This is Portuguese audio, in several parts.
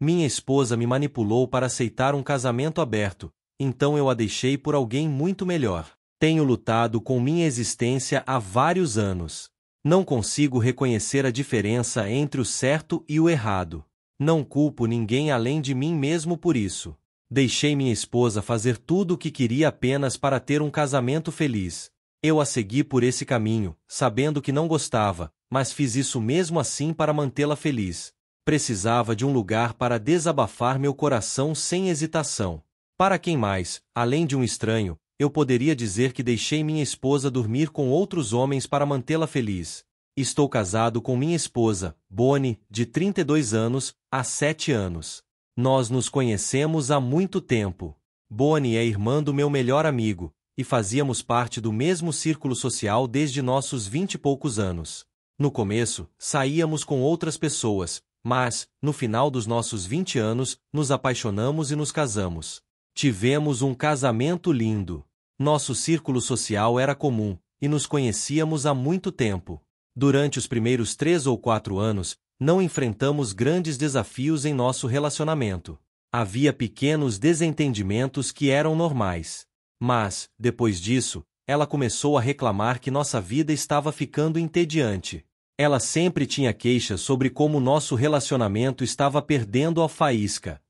Minha esposa me manipulou para aceitar um casamento aberto, então eu a deixei por alguém muito melhor. Tenho lutado com minha existência há vários anos. Não consigo reconhecer a diferença entre o certo e o errado. Não culpo ninguém além de mim mesmo por isso. Deixei minha esposa fazer tudo o que queria apenas para ter um casamento feliz. Eu a segui por esse caminho, sabendo que não gostava, mas fiz isso mesmo assim para mantê-la feliz. Precisava de um lugar para desabafar meu coração sem hesitação. Para quem mais, além de um estranho, eu poderia dizer que deixei minha esposa dormir com outros homens para mantê-la feliz? Estou casado com minha esposa, Bonnie, de 32 anos, há 7 anos. Nós nos conhecemos há muito tempo. Bonnie é irmã do meu melhor amigo, e fazíamos parte do mesmo círculo social desde nossos 20 e poucos anos. No começo, saíamos com outras pessoas, mas, no final dos nossos 20 anos, nos apaixonamos e nos casamos. Tivemos um casamento lindo. Nosso círculo social era comum, e nos conhecíamos há muito tempo. Durante os primeiros 3 ou 4 anos, não enfrentamos grandes desafios em nosso relacionamento. Havia pequenos desentendimentos que eram normais. Mas, depois disso, ela começou a reclamar que nossa vida estava ficando entediante. Ela sempre tinha queixas sobre como nosso relacionamento estava perdendo a faísca.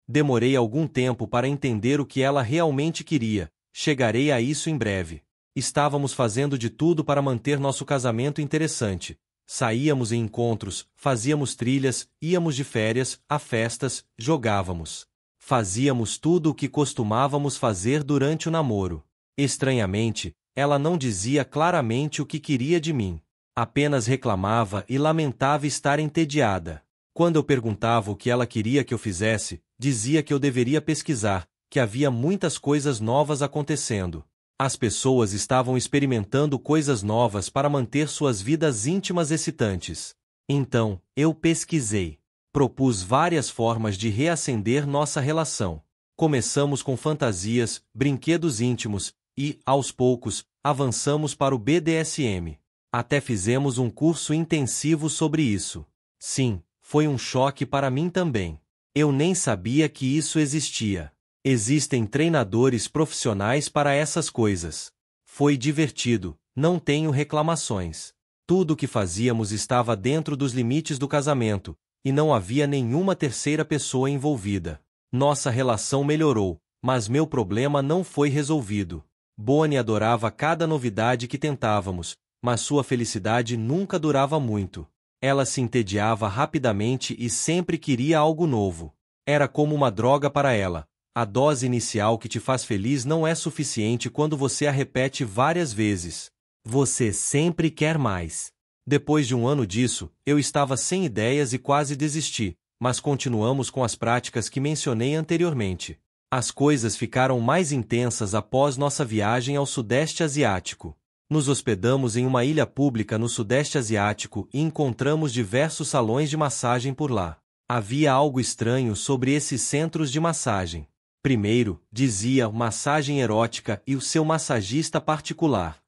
Demorei algum tempo para entender o que ela realmente queria. Chegarei a isso em breve. Estávamos fazendo de tudo para manter nosso casamento interessante. Saíamos em encontros, fazíamos trilhas, íamos de férias, a festas, jogávamos. Fazíamos tudo o que costumávamos fazer durante o namoro. Estranhamente, ela não dizia claramente o que queria de mim. Apenas reclamava e lamentava estar entediada. Quando eu perguntava o que ela queria que eu fizesse, dizia que eu deveria pesquisar, que havia muitas coisas novas acontecendo. As pessoas estavam experimentando coisas novas para manter suas vidas íntimas excitantes. Então, eu pesquisei. Propus várias formas de reacender nossa relação. Começamos com fantasias, brinquedos íntimos e, aos poucos, avançamos para o BDSM. Até fizemos um curso intensivo sobre isso. Sim, foi um choque para mim também. Eu nem sabia que isso existia. Existem treinadores profissionais para essas coisas. Foi divertido, não tenho reclamações. Tudo o que fazíamos estava dentro dos limites do casamento, e não havia nenhuma terceira pessoa envolvida. Nossa relação melhorou, mas meu problema não foi resolvido. Bonnie adorava cada novidade que tentávamos, mas sua felicidade nunca durava muito. Ela se entediava rapidamente e sempre queria algo novo. Era como uma droga para ela. A dose inicial que te faz feliz não é suficiente quando você a repete várias vezes. Você sempre quer mais. Depois de um ano disso, eu estava sem ideias e quase desisti, mas continuamos com as práticas que mencionei anteriormente. As coisas ficaram mais intensas após nossa viagem ao Sudeste Asiático. Nos hospedamos em uma ilha pública no Sudeste Asiático e encontramos diversos salões de massagem por lá. Havia algo estranho sobre esses centros de massagem. Primeiro, dizia massagem erótica e o seu massagista particular.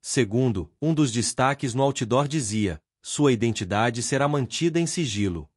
Segundo, um dos destaques no outdoor dizia, sua identidade será mantida em sigilo.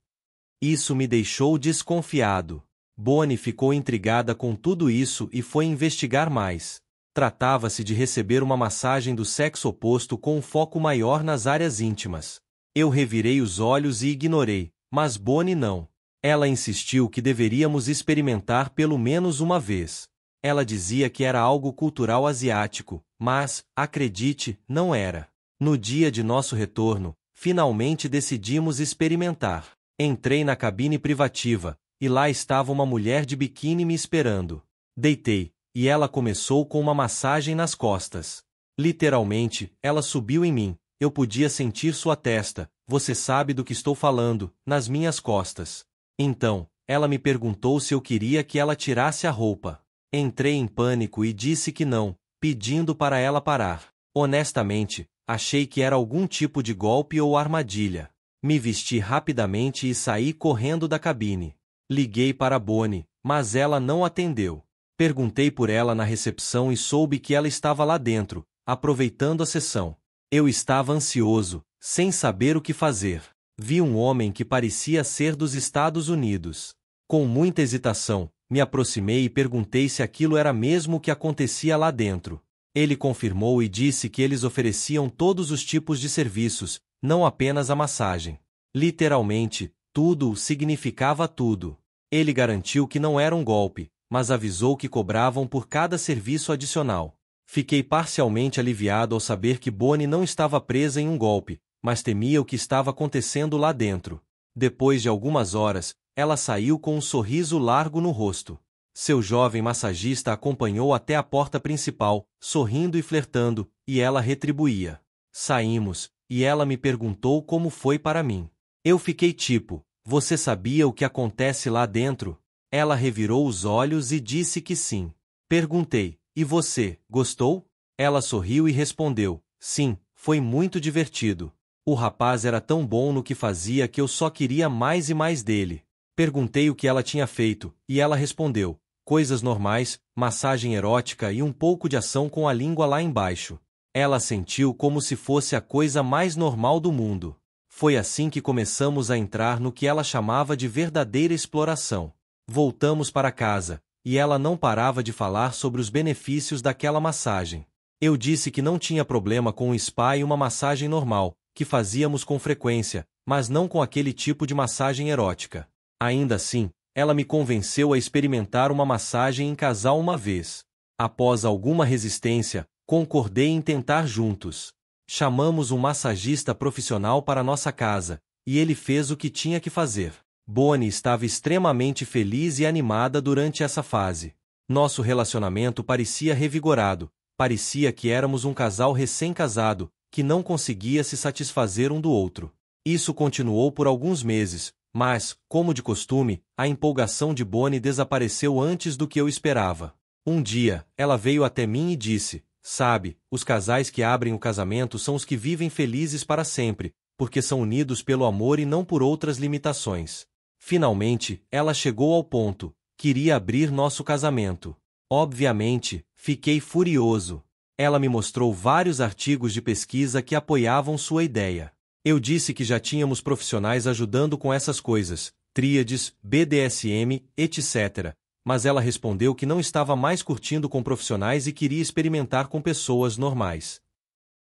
Isso me deixou desconfiado. Bonnie ficou intrigada com tudo isso e foi investigar mais. Tratava-se de receber uma massagem do sexo oposto com um foco maior nas áreas íntimas. Eu revirei os olhos e ignorei, mas Bonnie não. Ela insistiu que deveríamos experimentar pelo menos uma vez. Ela dizia que era algo cultural asiático, mas, acredite, não era. No dia de nosso retorno, finalmente decidimos experimentar. Entrei na cabine privativa, e lá estava uma mulher de biquíni me esperando. Deitei, e ela começou com uma massagem nas costas. Literalmente, ela subiu em mim, eu podia sentir sua testa, você sabe do que estou falando, nas minhas costas. Então, ela me perguntou se eu queria que ela tirasse a roupa. Entrei em pânico e disse que não, pedindo para ela parar. Honestamente, achei que era algum tipo de golpe ou armadilha. Me vesti rapidamente e saí correndo da cabine. Liguei para Bonnie, mas ela não atendeu. Perguntei por ela na recepção e soube que ela estava lá dentro, aproveitando a sessão. Eu estava ansioso, sem saber o que fazer. Vi um homem que parecia ser dos Estados Unidos. Com muita hesitação, me aproximei e perguntei se aquilo era mesmo o que acontecia lá dentro. Ele confirmou e disse que eles ofereciam todos os tipos de serviços, não apenas a massagem. Literalmente, tudo significava tudo. Ele garantiu que não era um golpe, mas avisou que cobravam por cada serviço adicional. Fiquei parcialmente aliviado ao saber que Bonnie não estava presa em um golpe, mas temia o que estava acontecendo lá dentro. Depois de algumas horas, ela saiu com um sorriso largo no rosto. Seu jovem massagista a acompanhou até a porta principal, sorrindo e flertando, e ela retribuía. Saímos, e ela me perguntou como foi para mim. Eu fiquei tipo, você sabia o que acontece lá dentro? Ela revirou os olhos e disse que sim. Perguntei, e você, gostou? Ela sorriu e respondeu, sim, foi muito divertido. O rapaz era tão bom no que fazia que eu só queria mais e mais dele. Perguntei o que ela tinha feito, e ela respondeu, coisas normais, massagem erótica e um pouco de ação com a língua lá embaixo. Ela sentiu como se fosse a coisa mais normal do mundo. Foi assim que começamos a entrar no que ela chamava de verdadeira exploração. Voltamos para casa, e ela não parava de falar sobre os benefícios daquela massagem. Eu disse que não tinha problema com um spa e uma massagem normal, que fazíamos com frequência, mas não com aquele tipo de massagem erótica. Ainda assim, ela me convenceu a experimentar uma massagem em casal uma vez. Após alguma resistência, concordei em tentar juntos. Chamamos um massagista profissional para nossa casa, e ele fez o que tinha que fazer. Bonnie estava extremamente feliz e animada durante essa fase. Nosso relacionamento parecia revigorado, parecia que éramos um casal recém-casado, que não conseguia se satisfazer um do outro. Isso continuou por alguns meses, mas, como de costume, a empolgação de Bonnie desapareceu antes do que eu esperava. Um dia, ela veio até mim e disse, sabe, os casais que abrem o casamento são os que vivem felizes para sempre, porque são unidos pelo amor e não por outras limitações. Finalmente, ela chegou ao ponto, queria abrir nosso casamento. Obviamente, fiquei furioso. Ela me mostrou vários artigos de pesquisa que apoiavam sua ideia. Eu disse que já tínhamos profissionais ajudando com essas coisas, tríades, BDSM, etc. Mas ela respondeu que não estava mais curtindo com profissionais e queria experimentar com pessoas normais.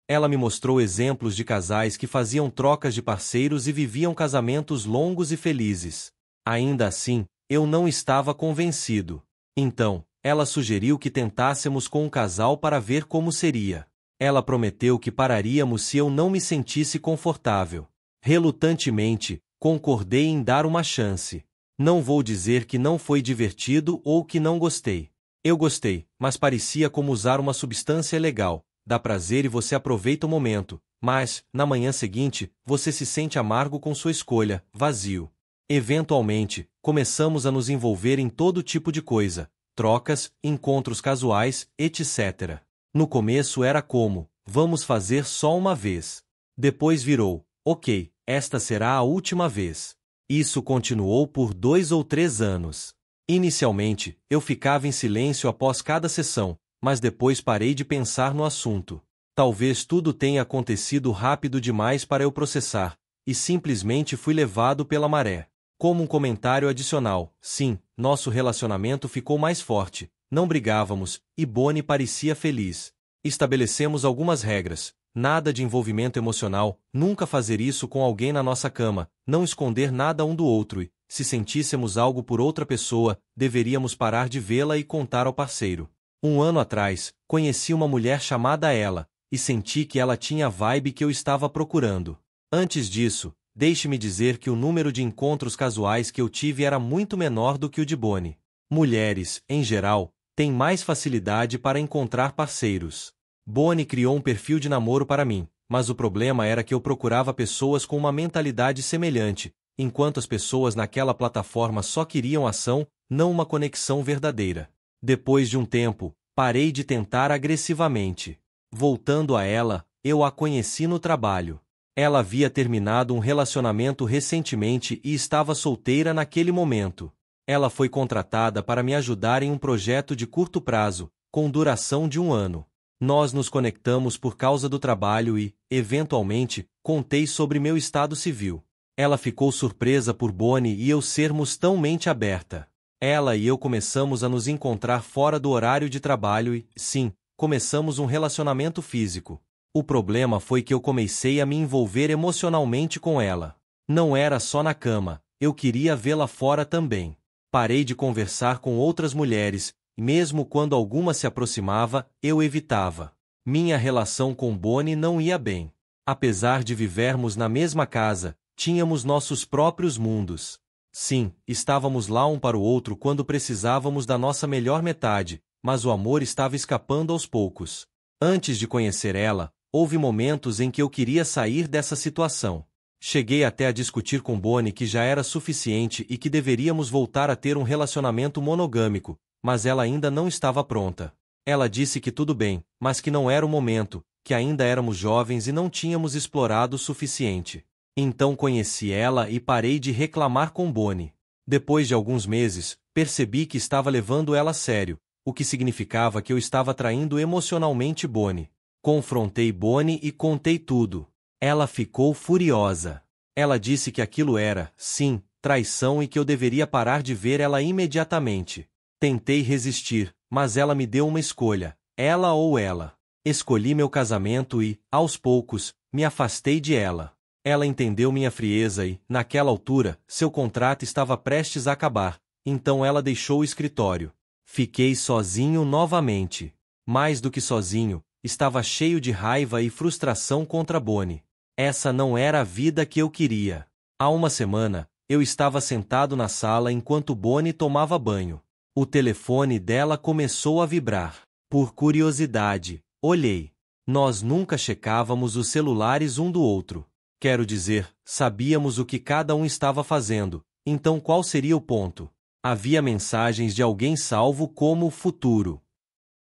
Ela me mostrou exemplos de casais que faziam trocas de parceiros e viviam casamentos longos e felizes. Ainda assim, eu não estava convencido. Então, ela sugeriu que tentássemos com um casal para ver como seria. Ela prometeu que pararíamos se eu não me sentisse confortável. Relutantemente, concordei em dar uma chance. Não vou dizer que não foi divertido ou que não gostei. Eu gostei, mas parecia como usar uma substância legal. Dá prazer e você aproveita o momento, mas, na manhã seguinte, você se sente amargo com sua escolha, vazio. Eventualmente, começamos a nos envolver em todo tipo de coisa, trocas, encontros casuais, etc. No começo era como, vamos fazer só uma vez. Depois virou, ok, esta será a última vez. Isso continuou por 2 ou 3 anos. Inicialmente, eu ficava em silêncio após cada sessão, mas depois parei de pensar no assunto. Talvez tudo tenha acontecido rápido demais para eu processar, e simplesmente fui levado pela maré. Como um comentário adicional, sim, nosso relacionamento ficou mais forte, não brigávamos, e Bonnie parecia feliz. Estabelecemos algumas regras, nada de envolvimento emocional, nunca fazer isso com alguém na nossa cama, não esconder nada um do outro e, se sentíssemos algo por outra pessoa, deveríamos parar de vê-la e contar ao parceiro. 1 ano atrás, conheci uma mulher chamada Ela, e senti que ela tinha a vibe que eu estava procurando. Antes disso, deixe-me dizer que o número de encontros casuais que eu tive era muito menor do que o de Bonnie. Mulheres, em geral, têm mais facilidade para encontrar parceiros. Bonnie criou um perfil de namoro para mim, mas o problema era que eu procurava pessoas com uma mentalidade semelhante, enquanto as pessoas naquela plataforma só queriam ação, não uma conexão verdadeira. Depois de um tempo, parei de tentar agressivamente. Voltando a ela, eu a conheci no trabalho. Ela havia terminado um relacionamento recentemente e estava solteira naquele momento. Ela foi contratada para me ajudar em um projeto de curto prazo, com duração de 1 ano. Nós nos conectamos por causa do trabalho e, eventualmente, contei sobre meu estado civil. Ela ficou surpresa por Bonnie e eu sermos tão mente aberta. Ela e eu começamos a nos encontrar fora do horário de trabalho e, sim, começamos um relacionamento físico. O problema foi que eu comecei a me envolver emocionalmente com ela. Não era só na cama, eu queria vê-la fora também. Parei de conversar com outras mulheres, e mesmo quando alguma se aproximava, eu evitava. Minha relação com Bonnie não ia bem. Apesar de vivermos na mesma casa, tínhamos nossos próprios mundos. Sim, estávamos lá um para o outro quando precisávamos da nossa melhor metade, mas o amor estava escapando aos poucos. Antes de conhecer ela, houve momentos em que eu queria sair dessa situação. Cheguei até a discutir com Bonnie que já era suficiente e que deveríamos voltar a ter um relacionamento monogâmico, mas ela ainda não estava pronta. Ela disse que tudo bem, mas que não era o momento, que ainda éramos jovens e não tínhamos explorado o suficiente. Então conheci ela e parei de reclamar com Bonnie. Depois de alguns meses, percebi que estava levando ela a sério, o que significava que eu estava traindo emocionalmente Bonnie. Confrontei Bonnie e contei tudo. Ela ficou furiosa. Ela disse que aquilo era, sim, traição e que eu deveria parar de ver ela imediatamente. Tentei resistir, mas ela me deu uma escolha, ela ou ela. Escolhi meu casamento e, aos poucos, me afastei de ela. Ela entendeu minha frieza e, naquela altura, seu contrato estava prestes a acabar, então ela deixou o escritório. Fiquei sozinho novamente. Mais do que sozinho, estava cheio de raiva e frustração contra Bonnie. Essa não era a vida que eu queria. Há uma semana, eu estava sentado na sala enquanto Bonnie tomava banho. O telefone dela começou a vibrar. Por curiosidade, olhei. Nós nunca checávamos os celulares um do outro. Quero dizer, sabíamos o que cada um estava fazendo, então qual seria o ponto? Havia mensagens de alguém salvo como futuro.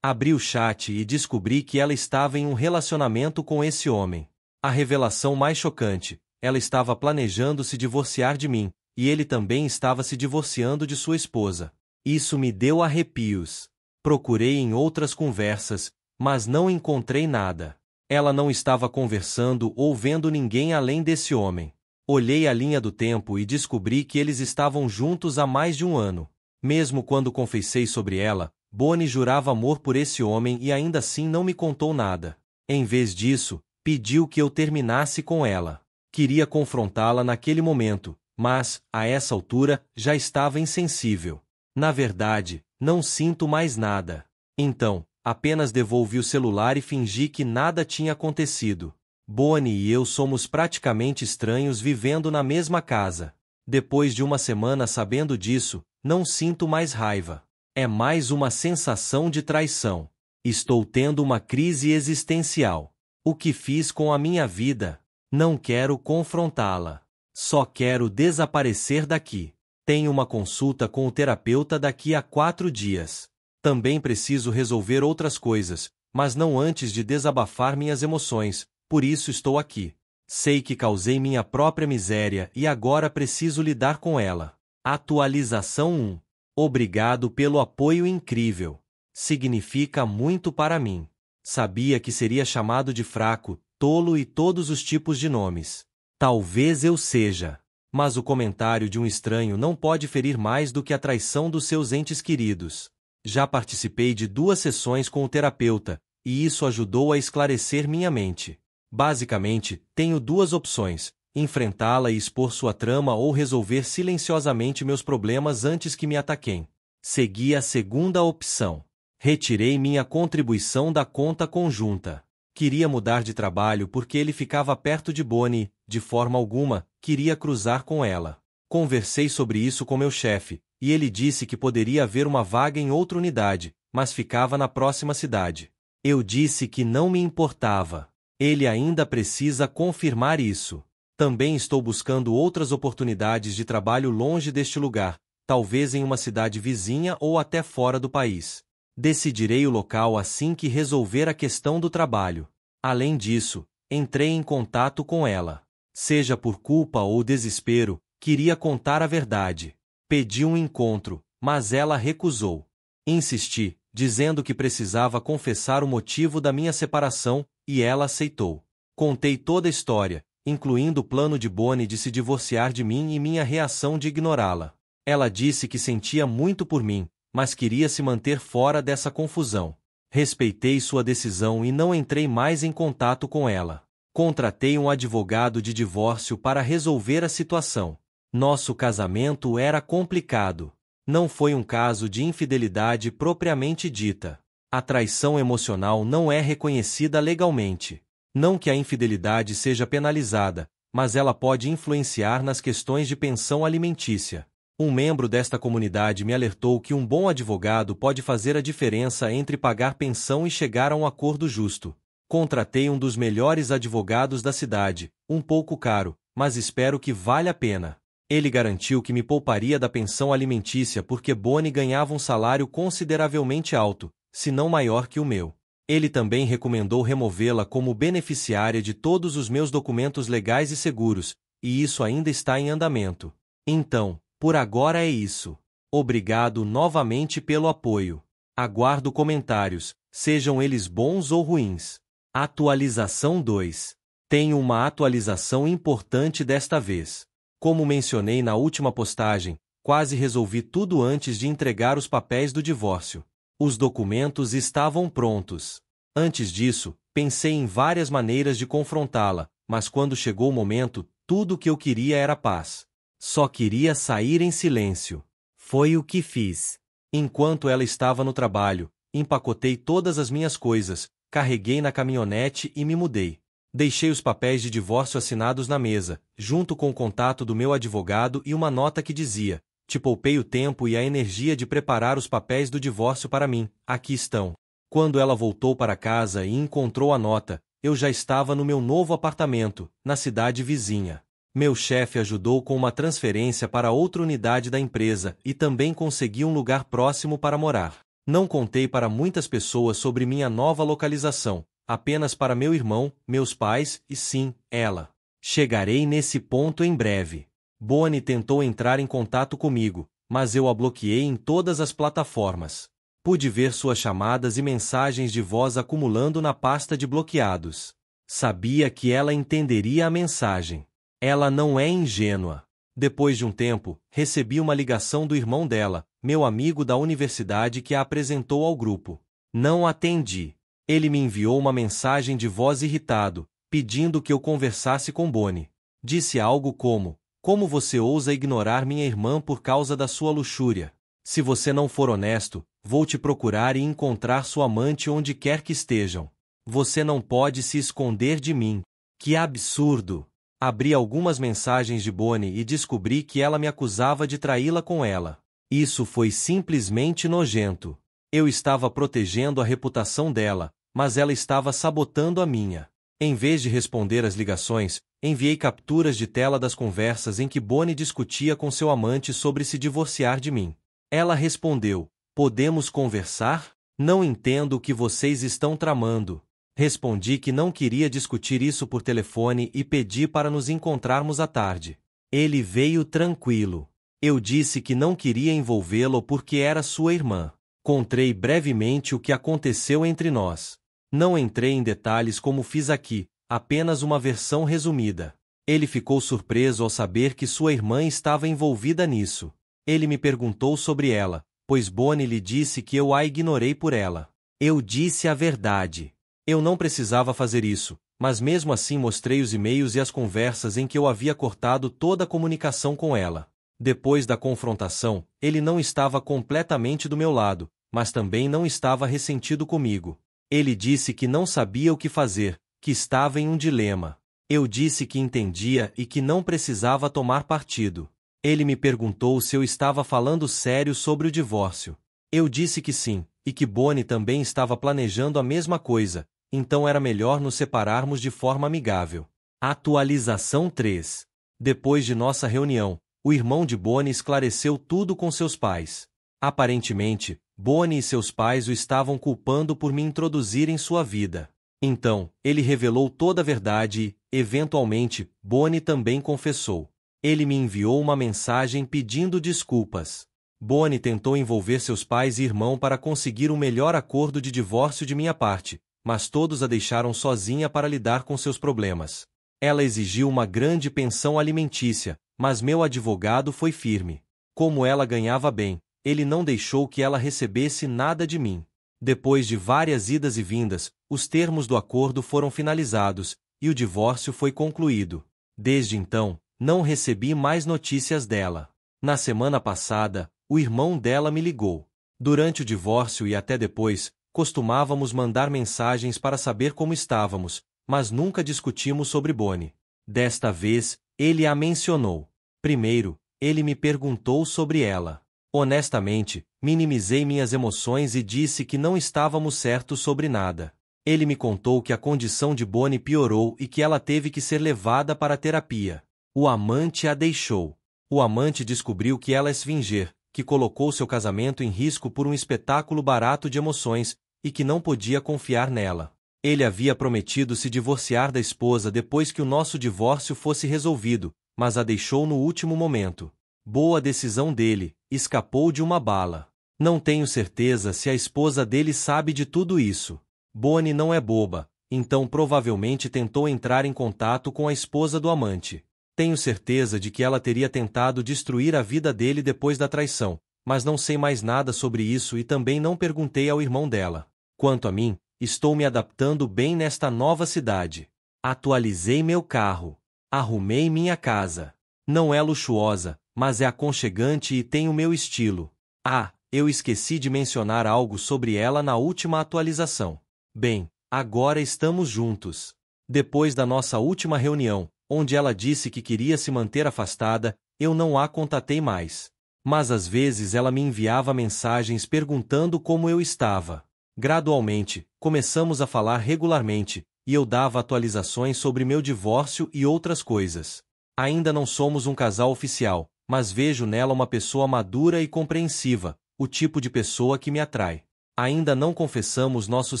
Abri o chat e descobri que ela estava em um relacionamento com esse homem. A revelação mais chocante, ela estava planejando se divorciar de mim, e ele também estava se divorciando de sua esposa. Isso me deu arrepios. Procurei em outras conversas, mas não encontrei nada. Ela não estava conversando ou vendo ninguém além desse homem. Olhei a linha do tempo e descobri que eles estavam juntos há mais de um ano. Mesmo quando confessei sobre ela, Bonnie jurava amor por esse homem e ainda assim não me contou nada. Em vez disso, pediu que eu terminasse com ela. Queria confrontá-la naquele momento, mas, a essa altura, já estava insensível. Na verdade, não sinto mais nada. Então, apenas devolvi o celular e fingi que nada tinha acontecido. Bonnie e eu somos praticamente estranhos vivendo na mesma casa. Depois de uma semana sabendo disso, não sinto mais raiva. É mais uma sensação de traição. Estou tendo uma crise existencial. O que fiz com a minha vida? Não quero confrontá-la. Só quero desaparecer daqui. Tenho uma consulta com o terapeuta daqui a 4 dias. Também preciso resolver outras coisas, mas não antes de desabafar minhas emoções, por isso estou aqui. Sei que causei minha própria miséria e agora preciso lidar com ela. Atualização 1. Obrigado pelo apoio incrível. Significa muito para mim. Sabia que seria chamado de fraco, tolo e todos os tipos de nomes. Talvez eu seja. Mas o comentário de um estranho não pode ferir mais do que a traição dos seus entes queridos. Já participei de 2 sessões com o terapeuta, e isso ajudou a esclarecer minha mente. Basicamente, tenho 2 opções: enfrentá-la e expor sua trama ou resolver silenciosamente meus problemas antes que me ataquem. Segui a segunda opção. Retirei minha contribuição da conta conjunta. Queria mudar de trabalho porque ele ficava perto de Bonnie, de forma alguma, queria cruzar com ela. Conversei sobre isso com meu chefe, e ele disse que poderia haver uma vaga em outra unidade, mas ficava na próxima cidade. Eu disse que não me importava. Ele ainda precisa confirmar isso. Também estou buscando outras oportunidades de trabalho longe deste lugar, talvez em uma cidade vizinha ou até fora do país. Decidirei o local assim que resolver a questão do trabalho. Além disso, entrei em contato com ela. Seja por culpa ou desespero, queria contar a verdade. Pedi um encontro, mas ela recusou. Insisti, dizendo que precisava confessar o motivo da minha separação, e ela aceitou. Contei toda a história, incluindo o plano de Bonnie de se divorciar de mim e minha reação de ignorá-la. Ela disse que sentia muito por mim, mas queria se manter fora dessa confusão. Respeitei sua decisão e não entrei mais em contato com ela. Contratei um advogado de divórcio para resolver a situação. Nosso casamento era complicado. Não foi um caso de infidelidade propriamente dita. A traição emocional não é reconhecida legalmente. Não que a infidelidade seja penalizada, mas ela pode influenciar nas questões de pensão alimentícia. Um membro desta comunidade me alertou que um bom advogado pode fazer a diferença entre pagar pensão e chegar a um acordo justo. Contratei um dos melhores advogados da cidade, um pouco caro, mas espero que valha a pena. Ele garantiu que me pouparia da pensão alimentícia porque Bonnie ganhava um salário consideravelmente alto, se não maior que o meu. Ele também recomendou removê-la como beneficiária de todos os meus documentos legais e seguros, e isso ainda está em andamento. Então, por agora é isso. Obrigado novamente pelo apoio. Aguardo comentários, sejam eles bons ou ruins. Atualização 2. Tenho uma atualização importante desta vez. Como mencionei na última postagem, quase resolvi tudo antes de entregar os papéis do divórcio. Os documentos estavam prontos. Antes disso, pensei em várias maneiras de confrontá-la, mas quando chegou o momento, tudo o que eu queria era paz. Só queria sair em silêncio. Foi o que fiz. Enquanto ela estava no trabalho, empacotei todas as minhas coisas, carreguei na caminhonete e me mudei. Deixei os papéis de divórcio assinados na mesa, junto com o contato do meu advogado e uma nota que dizia: "Te poupei o tempo e a energia de preparar os papéis do divórcio para mim, aqui estão." Quando ela voltou para casa e encontrou a nota, eu já estava no meu novo apartamento, na cidade vizinha. Meu chefe ajudou com uma transferência para outra unidade da empresa e também consegui um lugar próximo para morar. Não contei para muitas pessoas sobre minha nova localização, apenas para meu irmão, meus pais e sim, ela. Chegarei nesse ponto em breve. Bonnie tentou entrar em contato comigo, mas eu a bloqueei em todas as plataformas. Pude ver suas chamadas e mensagens de voz acumulando na pasta de bloqueados. Sabia que ela entenderia a mensagem. Ela não é ingênua. Depois de um tempo, recebi uma ligação do irmão dela, meu amigo da universidade que a apresentou ao grupo. Não atendi. Ele me enviou uma mensagem de voz irritado, pedindo que eu conversasse com Bonnie. Disse algo como: "Como você ousa ignorar minha irmã por causa da sua luxúria? Se você não for honesto, vou te procurar e encontrar sua amante onde quer que estejam. Você não pode se esconder de mim." Que absurdo! Abri algumas mensagens de Bonnie e descobri que ela me acusava de traí-la com ela. Isso foi simplesmente nojento. Eu estava protegendo a reputação dela, mas ela estava sabotando a minha. Em vez de responder às ligações, enviei capturas de tela das conversas em que Bonnie discutia com seu amante sobre se divorciar de mim. Ela respondeu: "Podemos conversar? Não entendo o que vocês estão tramando." Respondi que não queria discutir isso por telefone e pedi para nos encontrarmos à tarde. Ele veio tranquilo. Eu disse que não queria envolvê-lo porque era sua irmã. Contei brevemente o que aconteceu entre nós. Não entrei em detalhes como fiz aqui, apenas uma versão resumida. Ele ficou surpreso ao saber que sua irmã estava envolvida nisso. Ele me perguntou sobre ela, pois Bonnie lhe disse que eu a ignorei por ela. Eu disse a verdade. Eu não precisava fazer isso, mas mesmo assim mostrei os e-mails e as conversas em que eu havia cortado toda a comunicação com ela. Depois da confrontação, ele não estava completamente do meu lado, mas também não estava ressentido comigo. Ele disse que não sabia o que fazer, que estava em um dilema. Eu disse que entendia e que não precisava tomar partido. Ele me perguntou se eu estava falando sério sobre o divórcio. Eu disse que sim, e que Bonnie também estava planejando a mesma coisa. Então era melhor nos separarmos de forma amigável. Atualização 3. Depois de nossa reunião, o irmão de Bonnie esclareceu tudo com seus pais. Aparentemente, Bonnie e seus pais o estavam culpando por me introduzir em sua vida. Então, ele revelou toda a verdade e, eventualmente, Bonnie também confessou. Ele me enviou uma mensagem pedindo desculpas. Bonnie tentou envolver seus pais e irmão para conseguir um melhor acordo de divórcio de minha parte, mas todos a deixaram sozinha para lidar com seus problemas. Ela exigiu uma grande pensão alimentícia, mas meu advogado foi firme. Como ela ganhava bem, ele não deixou que ela recebesse nada de mim. Depois de várias idas e vindas, os termos do acordo foram finalizados, e o divórcio foi concluído. Desde então, não recebi mais notícias dela. Na semana passada, o irmão dela me ligou. Durante o divórcio e até depois, costumávamos mandar mensagens para saber como estávamos, mas nunca discutimos sobre Bonnie. Desta vez, ele a mencionou. Primeiro, ele me perguntou sobre ela. Honestamente, minimizei minhas emoções e disse que não estávamos certos sobre nada. Ele me contou que a condição de Bonnie piorou e que ela teve que ser levada para a terapia. O amante a deixou. O amante descobriu que ela é esfinger, que colocou seu casamento em risco por um espetáculo barato de emoções, e que não podia confiar nela. Ele havia prometido se divorciar da esposa depois que o nosso divórcio fosse resolvido, mas a deixou no último momento. Boa decisão dele, escapou de uma bala. Não tenho certeza se a esposa dele sabe de tudo isso. Bonnie não é boba, então provavelmente tentou entrar em contato com a esposa do amante. Tenho certeza de que ela teria tentado destruir a vida dele depois da traição, mas não sei mais nada sobre isso e também não perguntei ao irmão dela. Quanto a mim, estou me adaptando bem nesta nova cidade. Atualizei meu carro. Arrumei minha casa. Não é luxuosa, mas é aconchegante e tem o meu estilo. Ah, eu esqueci de mencionar algo sobre ela na última atualização. Bem, agora estamos juntos. Depois da nossa última reunião, onde ela disse que queria se manter afastada, eu não a contatei mais. Mas às vezes ela me enviava mensagens perguntando como eu estava. Gradualmente, começamos a falar regularmente, e eu dava atualizações sobre meu divórcio e outras coisas. Ainda não somos um casal oficial, mas vejo nela uma pessoa madura e compreensiva, o tipo de pessoa que me atrai. Ainda não confessamos nossos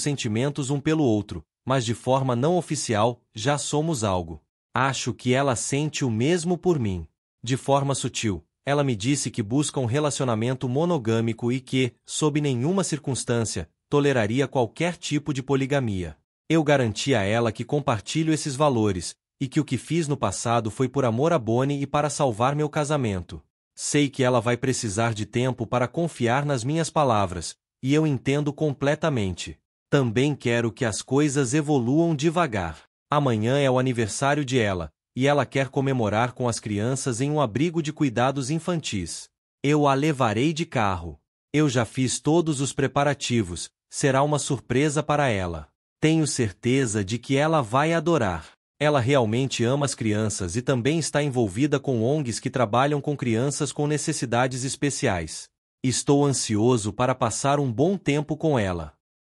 sentimentos um pelo outro, mas de forma não oficial, já somos algo. Acho que ela sente o mesmo por mim. De forma sutil, ela me disse que busca um relacionamento monogâmico e que, sob nenhuma circunstância, toleraria qualquer tipo de poligamia. Eu garanti a ela que compartilho esses valores, e que o que fiz no passado foi por amor a Bonnie e para salvar meu casamento. Sei que ela vai precisar de tempo para confiar nas minhas palavras, e eu entendo completamente. Também quero que as coisas evoluam devagar. Amanhã é o aniversário de ela, e ela quer comemorar com as crianças em um abrigo de cuidados infantis. Eu a levarei de carro. Eu já fiz todos os preparativos, será uma surpresa para ela. Tenho certeza de que ela vai adorar. Ela realmente ama as crianças e também está envolvida com ONGs que trabalham com crianças com necessidades especiais. Estou ansioso para passar um bom tempo com ela.